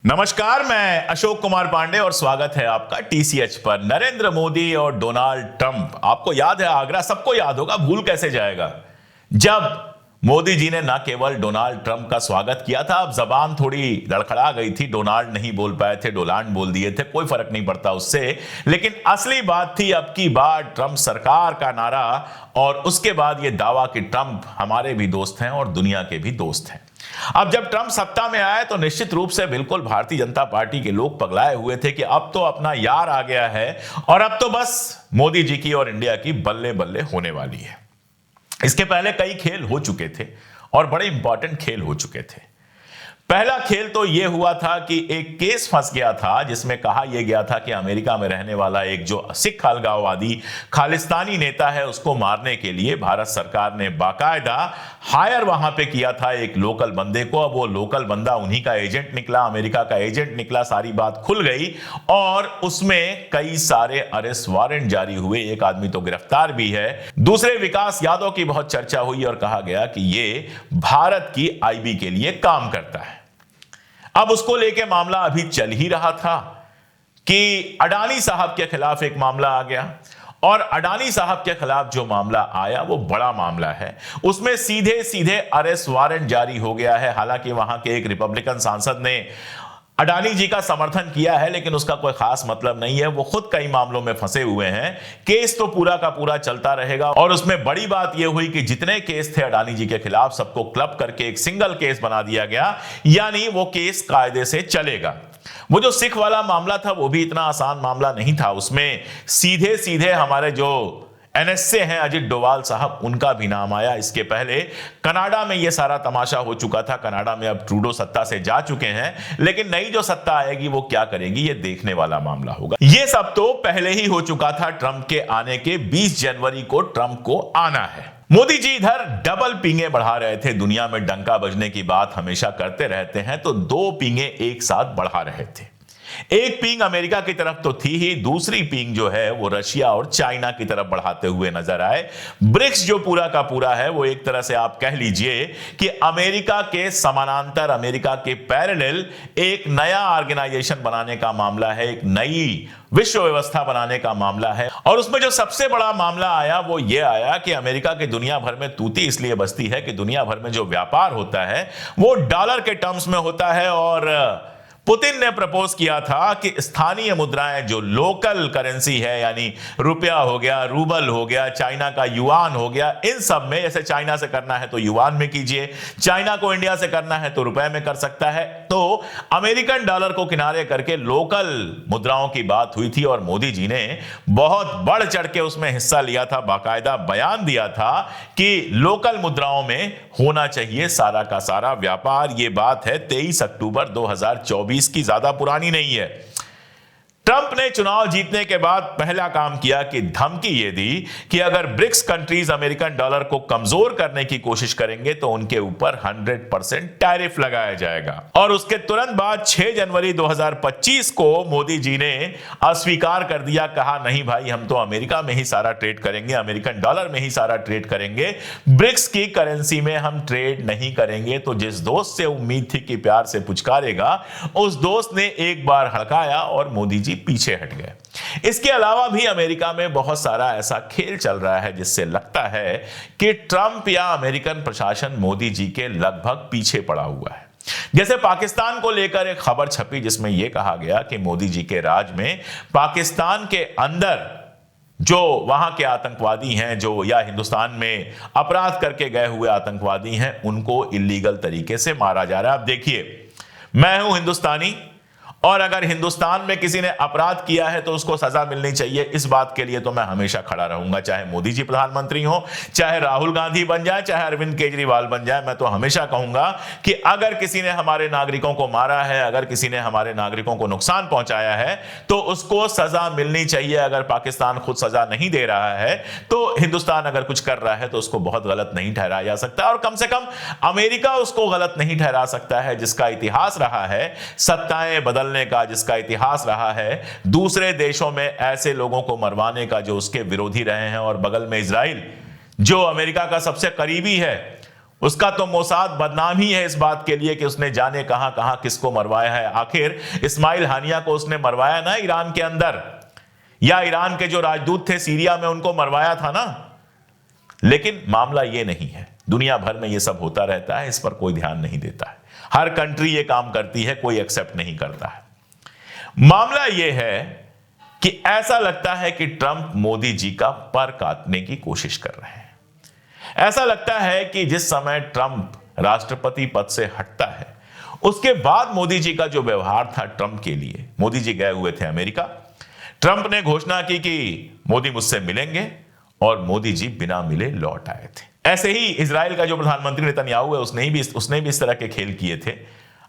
नमस्कार, मैं अशोक कुमार पांडे और स्वागत है आपका टीसीएच पर। नरेंद्र मोदी और डोनाल्ड ट्रंप, आपको याद है आगरा, सबको याद होगा, भूल कैसे जाएगा। जब मोदी जी ने न केवल डोनाल्ड ट्रंप का स्वागत किया था, अब जबान थोड़ी लड़खड़ा गई थी, डोनाल्ड नहीं बोल पाए थे, डोनाल्ड बोल दिए थे, कोई फर्क नहीं पड़ता उससे। लेकिन असली बात थी अब की बार ट्रंप सरकार का नारा, और उसके बाद यह दावा कि ट्रंप हमारे भी दोस्त हैं और दुनिया के भी दोस्त हैं। अब जब ट्रंप सत्ता में आए तो निश्चित रूप से बिल्कुल भारतीय जनता पार्टी के लोग पगलाए हुए थे कि अब तो अपना यार आ गया है और अब तो बस मोदी जी की और इंडिया की बल्ले बल्ले होने वाली है। इसके पहले कई खेल हो चुके थे और बड़े इंपॉर्टेंट खेल हो चुके थे। पहला खेल तो यह हुआ था कि एक केस फंस गया था जिसमें कहा यह गया था कि अमेरिका में रहने वाला एक जो सिख अलगाववादी खालिस्तानी नेता है उसको मारने के लिए भारत सरकार ने बाकायदा हायर वहां पे किया था एक लोकल बंदे को। अब वो लोकल बंदा उन्हीं का एजेंट निकला, अमेरिका का एजेंट निकला, सारी बात खुल गई और उसमें कई सारे अरेस्ट वारंट जारी हुए। एक आदमी तो गिरफ्तार भी है। दूसरे विकास यादव की बहुत चर्चा हुई और कहा गया कि ये भारत की आईबी के लिए काम करता है। अब उसको लेके मामला अभी चल ही रहा था कि अडानी साहब के खिलाफ एक मामला आ गया, और अडानी साहब के खिलाफ जो मामला आया वो बड़ा मामला है। उसमें सीधे सीधे अरेस्ट वारंट जारी हो गया है। हालांकि वहां के एक रिपब्लिकन सांसद ने अडानी जी का समर्थन किया है, लेकिन उसका कोई खास मतलब नहीं है। वो खुद कई मामलों में फंसे हुए हैं। केस तो पूरा का पूरा चलता रहेगा, और उसमें बड़ी बात यह हुई कि जितने केस थे अडानी जी के खिलाफ सबको क्लब करके एक सिंगल केस बना दिया गया, यानी वो केस कायदे से चलेगा। वो जो सिख वाला मामला था वो भी इतना आसान मामला नहीं था। उसमें सीधे सीधे हमारे जो एनएसए हैं अजित डोवाल साहब, उनका भी नाम आया। इसके पहले कनाडा में यह सारा तमाशा हो चुका था। कनाडा में अब ट्रूडो सत्ता से जा चुके हैं, लेकिन नई जो सत्ता आएगी वो क्या करेगी ये देखने वाला मामला होगा। ये सब तो पहले ही हो चुका था। ट्रंप के आने के 20 जनवरी को ट्रंप को आना है। मोदी जी इधर डबल पींगे बढ़ा रहे थे। दुनिया में डंका बजने की बात हमेशा करते रहते हैं, तो 2 पींगे एक साथ बढ़ा रहे थे। एक पींग अमेरिका की तरफ तो थी ही, दूसरी पींग जो है वो रशिया और चाइना की तरफ बढ़ाते हुए नजर आए। ब्रिक्स जो पूरा का पूरा है वो एक तरह से आप कह लीजिए कि अमेरिका के समानांतर, अमेरिका के पैरेलल एक नया ऑर्गेनाइजेशन बनाने का मामला है, एक नई विश्व व्यवस्था बनाने का मामला है। और उसमें जो सबसे बड़ा मामला आया वो ये आया कि अमेरिका की दुनिया भर में तूती इसलिए बजती है कि दुनिया भर में जो व्यापार होता है वो डॉलर के टर्म्स में होता है, और पुतिन ने प्रपोज किया था कि स्थानीय मुद्राएं जो लोकल करेंसी है, यानी रुपया हो गया, रूबल हो गया, चाइना का युआन हो गया, इन सब में, जैसे चाइना से करना है तो युआन में कीजिए, चाइना को इंडिया से करना है तो रुपए में कर सकता है। तो अमेरिकन डॉलर को किनारे करके लोकल मुद्राओं की बात हुई थी, और मोदी जी ने बहुत बढ़ चढ़ के उसमें हिस्सा लिया था। बाकायदा बयान दिया था कि लोकल मुद्राओं में होना चाहिए सारा का सारा व्यापार। यह बात है 23 अक्टूबर 2024 की, ज्यादा पुरानी नहीं है। ट्रंप ने चुनाव जीतने के बाद पहला काम किया कि धमकी यह दी कि अगर ब्रिक्स कंट्रीज अमेरिकन डॉलर को कमजोर करने की कोशिश करेंगे तो उनके ऊपर 100% टैरिफ लगाया जाएगा। और उसके तुरंत बाद 6 जनवरी 2025 को मोदी जी ने अस्वीकार कर दिया, कहा नहीं भाई, हम तो अमेरिका में ही सारा ट्रेड करेंगे, अमेरिकन डॉलर में ही सारा ट्रेड करेंगे, ब्रिक्स की करेंसी में हम ट्रेड नहीं करेंगे। तो जिस दोस्त से उम्मीद थी कि प्यार से पुचकारेगा, उस दोस्त ने एक बार हड़काया और मोदी जी पीछे हट गए। इसके अलावा भी अमेरिका में बहुत सारा ऐसा खेल चल रहा है जिससे लगता है कि ट्रंप या अमेरिकन प्रशासन मोदी जी के लगभग पीछे पड़ा हुआ है। जैसे पाकिस्तान को लेकर एक खबर छपी जिसमें यह कहा गया कि मोदी जी के राज में पाकिस्तान के अंदर जो वहां के आतंकवादी हैं, जो या हिंदुस्तान में अपराध करके गए हुए आतंकवादी हैं, उनको इलीगल तरीके से मारा जा रहा है। अब देखिए, मैं हूं हिंदुस्तानी, और अगर हिंदुस्तान में किसी ने अपराध किया है तो उसको सजा मिलनी चाहिए। इस बात के लिए तो मैं हमेशा खड़ा रहूंगा, चाहे मोदी जी प्रधानमंत्री हो, चाहे राहुल गांधी बन जाए, चाहे अरविंद केजरीवाल बन जाए। मैं तो हमेशा कहूंगा कि अगर किसी ने हमारे नागरिकों को मारा है, अगर किसी ने हमारे नागरिकों को नुकसान पहुंचाया है, तो उसको सजा मिलनी चाहिए। अगर पाकिस्तान खुद सजा नहीं दे रहा है तो हिंदुस्तान अगर कुछ कर रहा है तो उसको बहुत गलत नहीं ठहराया जा सकता, और कम से कम अमेरिका उसको गलत नहीं ठहरा सकता है, जिसका इतिहास रहा है सत्ताएं बदल का, जिसका इतिहास रहा है दूसरे देशों में ऐसे लोगों को मरवाने का जो उसके विरोधी रहे हैं। और बगल में इजराइल जो अमेरिका का सबसे करीबी है, उसका तो मोसाद बदनाम ही है इस बात के लिए कि उसने जाने कहां कहां किसको मरवाया है। आखिर इस्माइल हानिया को उसने मरवाया ना ईरान के अंदर, या ईरान के जो राजदूत थे सीरिया में उनको मरवाया था ना। लेकिन मामला ये नहीं है, दुनिया भर में ये सब होता रहता है, इस पर कोई ध्यान नहीं देता है। हर कंट्री ये काम करती है, कोई एक्सेप्ट नहीं करता है। मामला ये है कि ऐसा लगता है कि ट्रंप मोदी जी का पर काटने की कोशिश कर रहे हैं। ऐसा लगता है कि जिस समय ट्रंप राष्ट्रपति पद से हटता है, उसके बाद मोदी जी का जो व्यवहार था ट्रंप के लिए, मोदी जी गए हुए थे अमेरिका, ट्रंप ने घोषणा की कि मोदी मुझसे मिलेंगे, और मोदी जी बिना मिले लौट आए थे। ऐसे ही इजराइल का जो प्रधानमंत्री नेतन्याहू है, उसने भी इस तरह के खेल किए थे।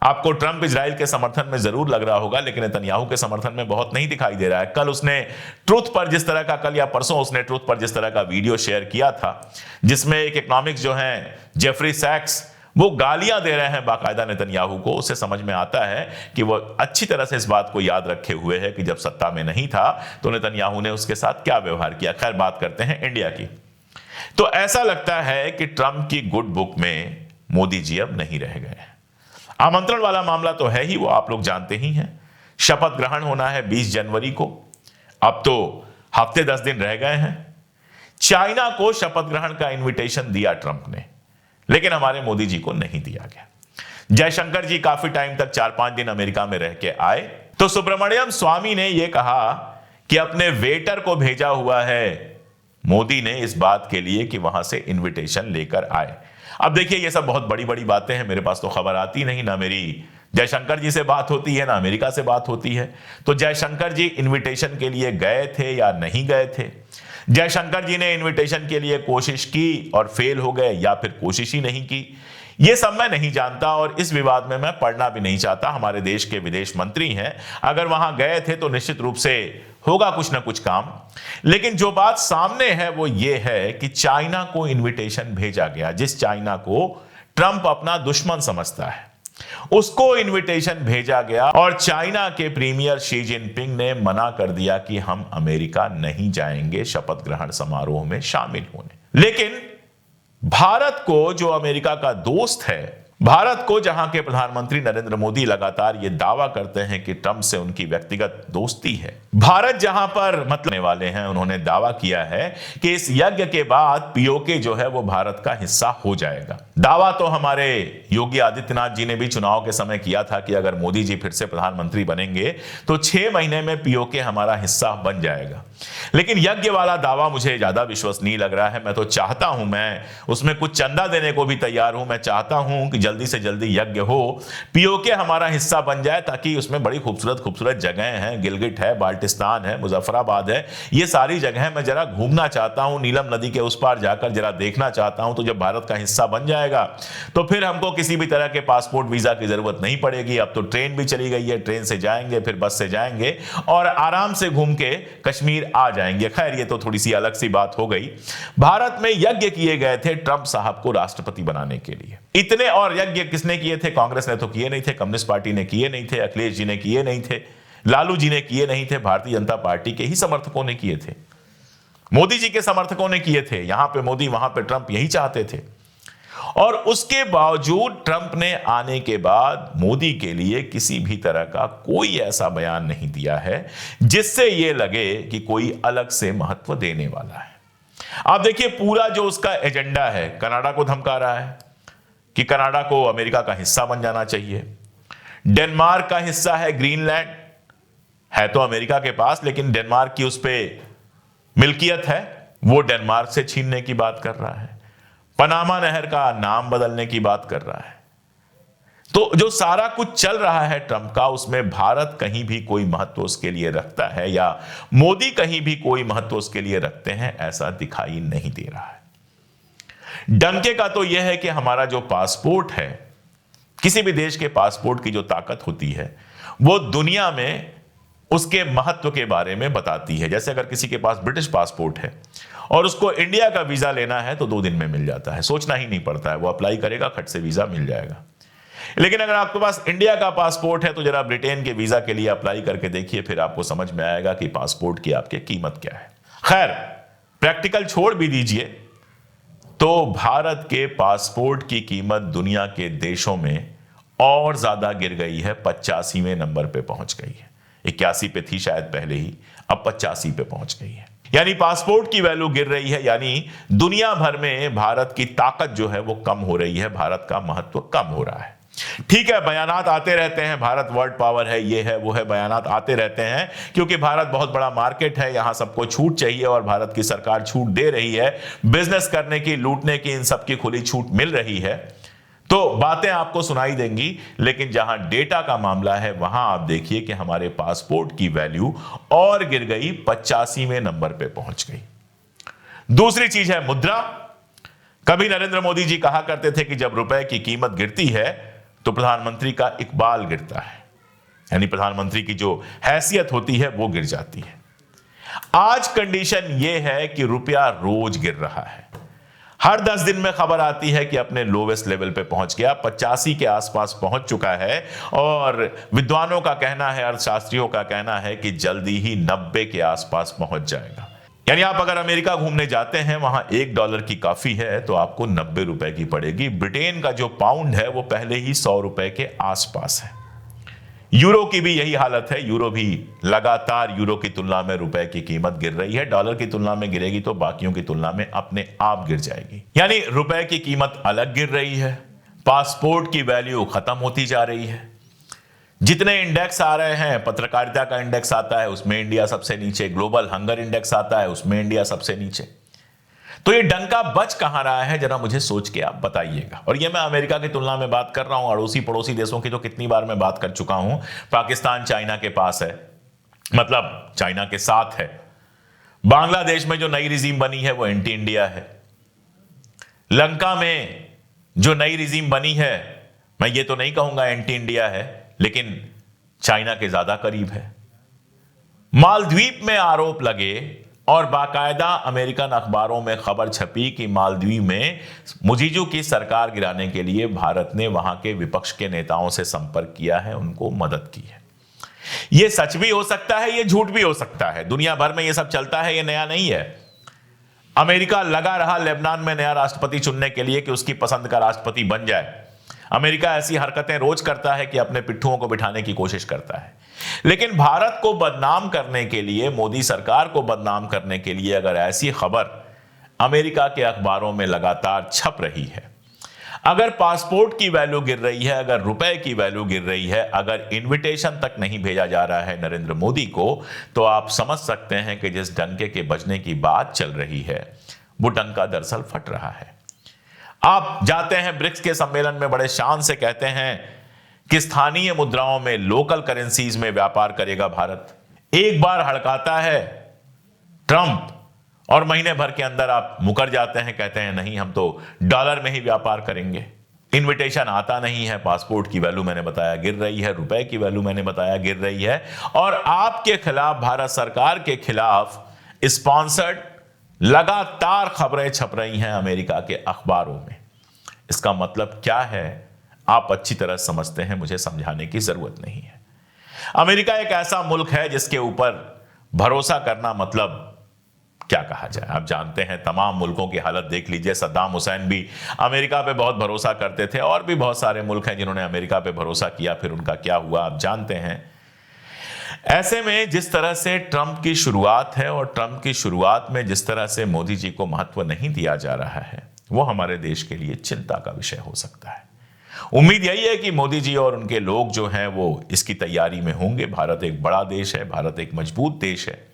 आपको ट्रंप इजराइल के समर्थन में जरूर लग रहा होगा, लेकिन नेतन्याहू के समर्थन में बहुत नहीं दिखाई दे रहा है। कल उसने ट्रुथ पर जिस तरह का, कल या परसों उसने ट्रुथ पर जिस तरह का वीडियो शेयर किया था, जिसमें एक इकोनॉमिक्स जो है जेफरी सैक्स, वो गालियां दे रहे हैं बाकायदा नेतन्याहू को, उससे समझ में आता है कि वो अच्छी तरह से इस बात को याद रखे हुए है कि जब सत्ता में नहीं था तो नेतन्याहू ने उसके साथ क्या व्यवहार किया। खैर, बात करते हैं इंडिया की। तो ऐसा लगता है कि ट्रंप की गुड बुक में मोदी जी अब नहीं रह गए। आमंत्रण वाला मामला तो है ही, वो आप लोग जानते ही हैं। शपथ ग्रहण होना है 20 जनवरी को, अब तो हफ्ते 10 दिन रह गए हैं। चाइना को शपथ ग्रहण का इनविटेशन दिया ट्रंप ने, लेकिन हमारे मोदी जी को नहीं दिया गया। जयशंकर जी काफी टाइम तक 4-5 दिन अमेरिका में रह के आए, तो सुब्रमण्यम स्वामी ने यह कहा कि अपने वेटर को भेजा हुआ है मोदी ने इस बात के लिए कि वहां से इनविटेशन लेकर आए। अब देखिए, ये सब बहुत बड़ी बड़ी बातें हैं, मेरे पास तो खबर आती नहीं, ना मेरी जयशंकर जी से बात होती है, ना अमेरिका से बात होती है। तो जयशंकर जी इनविटेशन के लिए गए थे या नहीं गए थे? जयशंकर जी ने इनविटेशन के लिए कोशिश की और फेल हो गए, या फिर कोशिश ही नहीं की? ये सब मैं नहीं जानता और इस विवाद में मैं पढ़ना भी नहीं चाहता। हमारे देश के विदेश मंत्री हैं, अगर वहां गए थे तो निश्चित रूप से होगा कुछ ना कुछ काम। लेकिन जो बात सामने है वो ये है कि चाइना को इनविटेशन भेजा गया, जिस चाइना को ट्रंप अपना दुश्मन समझता है, उसको इनविटेशन भेजा गया, और चाइना के प्रीमियर शी जिनपिंग ने मना कर दिया कि हम अमेरिका नहीं जाएंगे शपथ ग्रहण समारोह में शामिल होने। लेकिन भारत को, जो अमेरिका का दोस्त है, भारत को, जहां के प्रधानमंत्री नरेंद्र मोदी लगातार ये दावा करते हैं कि ट्रंप से उनकी व्यक्तिगत दोस्ती है, भारत जहां पर मतलब वाले हैं, उन्होंने दावा किया है कि इस यज्ञ के बाद पीओके जो है वो भारत का हिस्सा हो जाएगा। दावा तो हमारे योगी आदित्यनाथ जी ने भी चुनाव के समय किया था कि अगर मोदी जी फिर से प्रधानमंत्री बनेंगे तो 6 महीने में पीओके हमारा हिस्सा बन जाएगा। लेकिन यज्ञ वाला दावा मुझे ज्यादा विश्वसनीय लग रहा है। मैं तो चाहता हूं, मैं उसमें कुछ चंदा देने को भी तैयार हूं, मैं चाहता हूं कि जल्दी से जल्दी यज्ञ हो, पीओके हमारा हिस्सा बन जाए, ताकि उसमें बड़ी खूबसूरत खूबसूरत जगह हैं, गिलगिट है, बाल्टिस्तान है, मुजफ्फराबाद है, ये सारी जगह मैं जरा घूमना चाहता हूं, नीलम नदी के उस पार जाकर जरा देखना चाहता हूं। तो जब भारत का हिस्सा बन जाएगा तो फिर हमको किसी भी तरह के पासपोर्ट वीजा की जरूरत नहीं पड़ेगी। अब तो ट्रेन भी चली गई है, ट्रेन से जाएंगे, फिर बस से जाएंगे और आराम से घूम के कश्मीर आ जाएंगे। खैर, ये तो थोड़ी सी अलग सी बात हो गई। भारत में यज्ञ किए गए थे ट्रंप साहब को राष्ट्रपति बनाने के लिए। इतने और यज्ञ किसने किए थे? कांग्रेस ने तो किए नहीं थे, कम्युनिस्ट पार्टी ने किए नहीं थे, अखिलेश जी ने किए नहीं थे, लालू जी ने किए नहीं थे, भारतीय जनता पार्टी के ही समर्थकों ने किए थे, मोदी जी के समर्थकों ने किए थे। यहां पे मोदी, वहां पे ट्रंप, यही चाहते थे। और उसके बावजूद ट्रंप ने आने के बाद मोदी के लिए किसी भी तरह का कोई ऐसा बयान नहीं दिया है जिससे यह लगे कि कोई अलग से महत्व देने वाला है। आप देखिए, पूरा जो उसका एजेंडा है, कनाडा को धमका रहा है कि कनाडा को अमेरिका का हिस्सा बन जाना चाहिए। डेनमार्क का हिस्सा है ग्रीनलैंड, है तो अमेरिका के पास, लेकिन डेनमार्क की उस पर मिल्कियत है, वो डेनमार्क से छीनने की बात कर रहा है। पनामा नहर का नाम बदलने की बात कर रहा है। तो जो सारा कुछ चल रहा है ट्रंप का, उसमें भारत कहीं भी कोई महत्व उसके लिए रखता है या मोदी कहीं भी कोई महत्व उसके लिए रखते हैं, ऐसा दिखाई नहीं दे रहा है। डंके का तो यह है कि हमारा जो पासपोर्ट है, किसी भी देश के पासपोर्ट की जो ताकत होती है वो दुनिया में उसके महत्व के बारे में बताती है। जैसे अगर किसी के पास ब्रिटिश पासपोर्ट है और उसको इंडिया का वीजा लेना है तो 2 दिन में मिल जाता है, सोचना ही नहीं पड़ता है, वो अप्लाई करेगा, खट से वीजा मिल जाएगा। लेकिन अगर आपके पास इंडिया का पासपोर्ट है तो जरा ब्रिटेन के वीजा के लिए अप्लाई करके देखिए, फिर आपको समझ में आएगा कि पासपोर्ट की आपकी कीमत क्या है। खैर, प्रैक्टिकल छोड़ भी दीजिए, तो भारत के पासपोर्ट की कीमत दुनिया के देशों में और ज्यादा गिर गई है, 85वें नंबर पे पहुंच गई है। 81 पे थी शायद पहले ही, अब 85 पे पहुंच गई है। यानी पासपोर्ट की वैल्यू गिर रही है, यानी दुनिया भर में भारत की ताकत जो है वो कम हो रही है, भारत का महत्व कम हो रहा है। ठीक है, बयानात आते रहते हैं, भारत वर्ल्ड पावर है, ये है वो है, बयानात आते रहते हैं, क्योंकि भारत बहुत बड़ा मार्केट है, यहां सबको छूट चाहिए और भारत की सरकार छूट दे रही है, बिजनेस करने की, लूटने की, इन सब की खुली छूट मिल रही है, तो बातें आपको सुनाई देंगी। लेकिन जहां डेटा का मामला है वहां आप देखिए कि हमारे पासपोर्ट की वैल्यू और गिर गई, 85वें नंबर पे पहुंच गई। दूसरी चीज है मुद्रा। कभी नरेंद्र मोदी जी कहा करते थे कि जब रुपए की कीमत गिरती है तो प्रधानमंत्री का इकबाल गिरता है, यानी प्रधानमंत्री की जो हैसियत होती है वो गिर जाती है। आज कंडीशन यह है कि रुपया रोज गिर रहा है। हर 10 दिन में खबर आती है कि अपने लोवेस्ट लेवल पे पहुंच गया, 85 के आसपास पहुंच चुका है, और विद्वानों का कहना है, अर्थशास्त्रियों का कहना है कि जल्दी ही 90 के आसपास पहुंच जाएगा। यानी आप अगर अमेरिका घूमने जाते हैं, वहां $1 की कॉफी है तो आपको 90 रुपए की पड़ेगी। ब्रिटेन का जो पाउंड है वो पहले ही 100 रुपए के आसपास है। यूरो की भी यही हालत है, यूरो भी लगातार यूरो की तुलना में रुपए की कीमत गिर रही है। डॉलर की तुलना में गिरेगी तो बाकियों की तुलना में अपने आप गिर जाएगी। यानी रुपए की कीमत अलग गिर रही है, पासपोर्ट की वैल्यू खत्म होती जा रही है। जितने इंडेक्स आ रहे हैं, पत्रकारिता का इंडेक्स आता है उसमें इंडिया सबसे नीचे, ग्लोबल हंगर इंडेक्स आता है उसमें इंडिया सबसे नीचे। तो ये डंका बच कहां रहा है, जरा मुझे सोच के आप बताइएगा। और ये मैं अमेरिका की तुलना में बात कर रहा हूं, अड़ोसी पड़ोसी देशों की तो कितनी बार मैं बात कर चुका हूं। पाकिस्तान चाइना के पास है, मतलब चाइना के साथ है। बांग्लादेश में जो नई रिजीम बनी है वो एंटी इंडिया है। लंका में जो नई रिजीम बनी है, मैं ये तो नहीं कहूंगा एंटी इंडिया है, लेकिन चाइना के ज्यादा करीब है। मालदीव में आरोप लगे और बाकायदा अमेरिकन अखबारों में खबर छपी कि मालदीव में मुजीजू की सरकार गिराने के लिए भारत ने वहां के विपक्ष के नेताओं से संपर्क किया है, उनको मदद की है। यह सच भी हो सकता है, यह झूठ भी हो सकता है। दुनिया भर में यह सब चलता है, यह नया नहीं है। अमेरिका लगा रहा लेबनान में नया राष्ट्रपति चुनने के लिए कि उसकी पसंद का राष्ट्रपति बन जाए। अमेरिका ऐसी हरकतें रोज करता है कि अपने पिट्ठुओं को बिठाने की कोशिश करता है। लेकिन भारत को बदनाम करने के लिए, मोदी सरकार को बदनाम करने के लिए अगर ऐसी खबर अमेरिका के अखबारों में लगातार छप रही है, अगर पासपोर्ट की वैल्यू गिर रही है, अगर रुपए की वैल्यू गिर रही है, अगर इनविटेशन तक नहीं भेजा जा रहा है नरेंद्र मोदी को, तो आप समझ सकते हैं कि जिस डंके के बजने की बात चल रही है वो डंका दरअसल फट रहा है। आप जाते हैं ब्रिक्स के सम्मेलन में, बड़े शान से कहते हैं कि स्थानीय मुद्राओं में, लोकल करेंसीज में व्यापार करेगा भारत। एक बार हड़काता है ट्रंप और महीने भर के अंदर आप मुकर जाते हैं, कहते हैं नहीं हम तो डॉलर में ही व्यापार करेंगे। इनविटेशन आता नहीं है, पासपोर्ट की वैल्यू मैंने बताया गिर रही है, रुपए की वैल्यू मैंने बताया गिर रही है, और आपके खिलाफ, भारत सरकार के खिलाफ स्पॉन्सर्ड लगातार खबरें छप रही हैं अमेरिका के अखबारों में। इसका मतलब क्या है आप अच्छी तरह समझते हैं, मुझे समझाने की जरूरत नहीं है। अमेरिका एक ऐसा मुल्क है जिसके ऊपर भरोसा करना मतलब क्या कहा जाए, आप जानते हैं। तमाम मुल्कों की हालत देख लीजिए। सद्दाम हुसैन भी अमेरिका पे बहुत भरोसा करते थे, और भी बहुत सारे मुल्क हैं जिन्होंने अमेरिका पे भरोसा किया, फिर उनका क्या हुआ आप जानते हैं। ऐसे में जिस तरह से ट्रंप की शुरुआत है, और ट्रंप की शुरुआत में जिस तरह से मोदी जी को महत्व नहीं दिया जा रहा है, वो हमारे देश के लिए चिंता का विषय हो सकता है। उम्मीद यही है कि मोदी जी और उनके लोग जो हैं वो इसकी तैयारी में होंगे। भारत एक बड़ा देश है, भारत एक मजबूत देश है।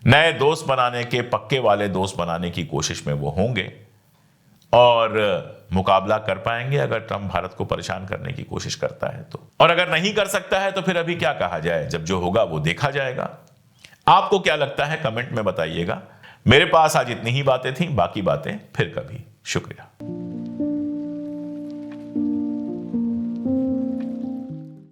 नए दोस्त बनाने के, पक्के वाले दोस्त बनाने की कोशिश में वो होंगे और मुकाबला कर पाएंगे अगर ट्रंप भारत को परेशान करने की कोशिश करता है तो। और अगर नहीं कर सकता है तो फिर अभी क्या कहा जाए, जब जो होगा वो देखा जाएगा। आपको क्या लगता है कमेंट में बताइएगा। मेरे पास आज इतनी ही बातें थी, बाकी बातें फिर कभी। शुक्रिया।